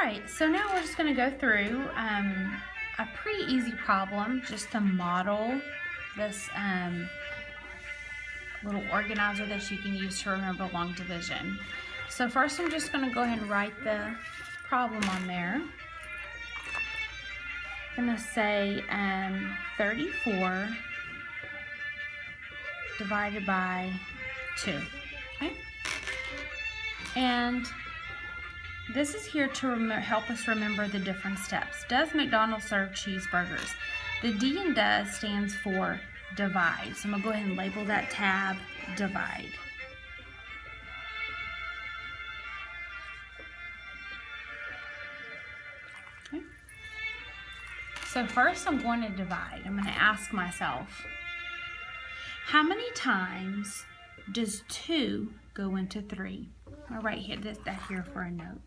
Alright, so now we're just going to go through a pretty easy problem just to model this little organizer that you can use to remember long division. So first I'm just going to go ahead and write the problem on there. I'm going to say 34 divided by 2. Okay? And this is here to help us remember the different steps. Does McDonald's serve cheeseburgers? The D in does stands for divide. So I'm going to go ahead and label that tab divide. Okay. So first I'm going to divide. I'm going to ask myself, how many times does 2 go into 3? I'll write here, that here for a note.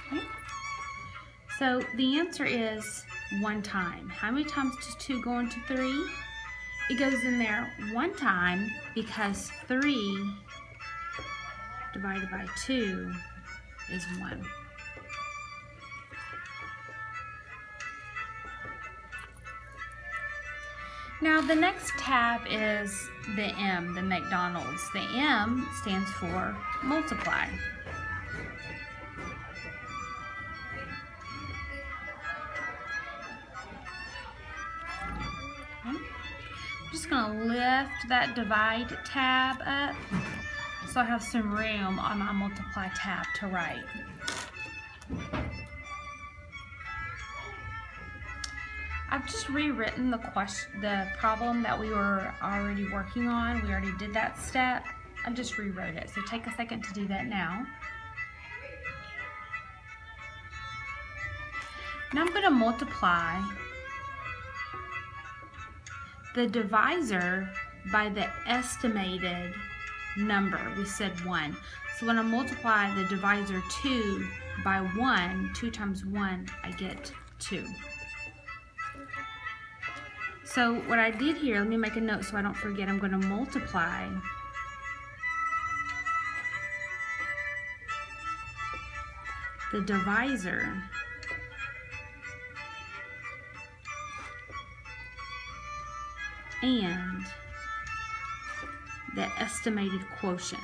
Okay. So the answer is 1 time. How many times does 2 go into 3? It goes in there 1 time because 3 divided by 2 is 1. Now the next tab is the M, the McDonald's. The M stands for multiply. I'm just going to lift that divide tab up so I have some room on my multiply tab to write. I've just rewritten the problem that we were already working on. We already did that step. I just rewrote it. So take a second to do that now. Now I'm going to multiply the divisor by the estimated number. We said 1. So when I multiply the divisor 2 by 1, 2 times 1, I get 2. So what I did here, let me make a note so I don't forget, I'm going to multiply the divisor and the estimated quotient.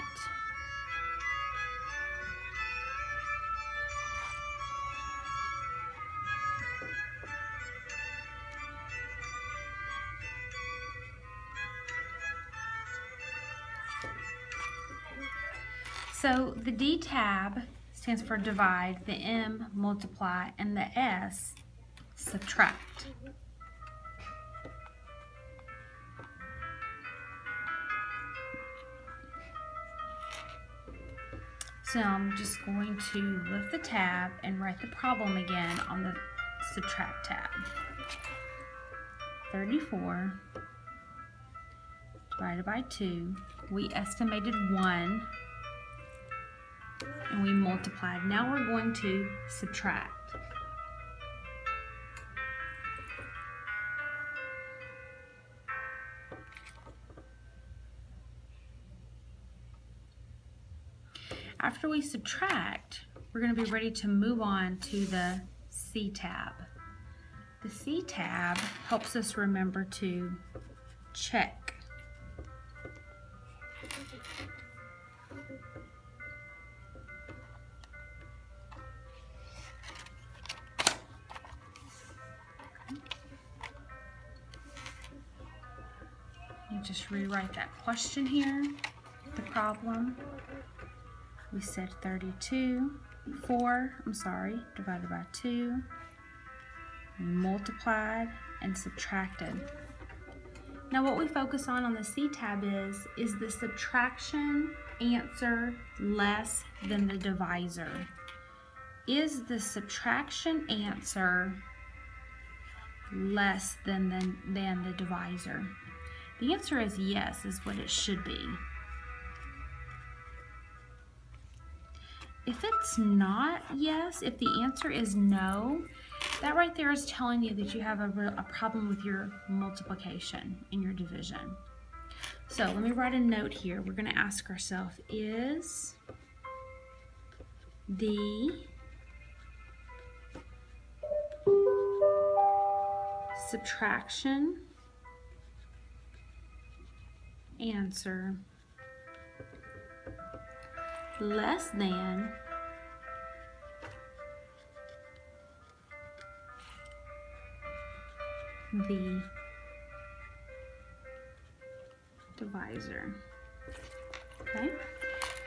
So the D tab stands for divide, the M multiply, and the S subtract. So I'm just going to lift the tab and write the problem again on the subtract tab. 34 divided by 2. We estimated 1 and we multiplied. Now we're going to subtract. After we subtract, we're going to be ready to move on to the C tab. The C tab helps us remember to check. You just rewrite that question here, the problem. We said divided by 2. We multiplied and subtracted. Now what we focus on the C tab is the subtraction answer less than the divisor? Is the subtraction answer less than the divisor? The answer is yes, is what it should be. If it's not yes, if the answer is no, that right there is telling you that you have a problem with your multiplication and your division. So let me write a note here. We're going to ask ourselves, is the subtraction answer less than the divisor? Okay,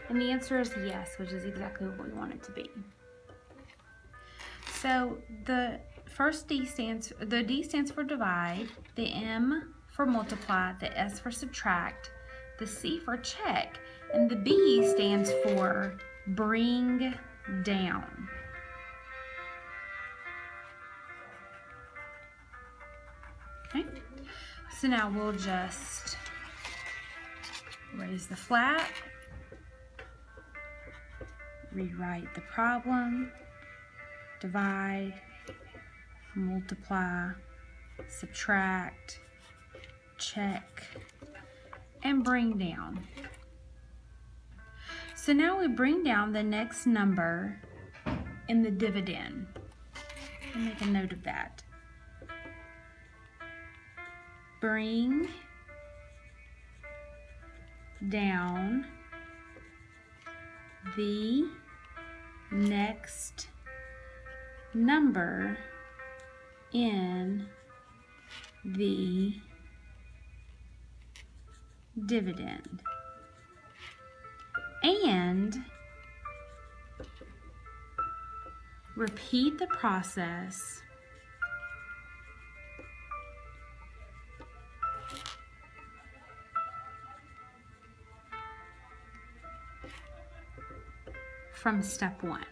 and the answer is yes, which is exactly what we want it to be. So the first D stands for divide, the M for multiply, the S for subtract, the C for check, and the B stands for bring down. Okay, so now we'll just raise the flat, rewrite the problem, divide, multiply, subtract, check, and bring down. So now we bring down the next number in the dividend. I'll make a note of that. Bring down the next number in the dividend, and repeat the process from step 1.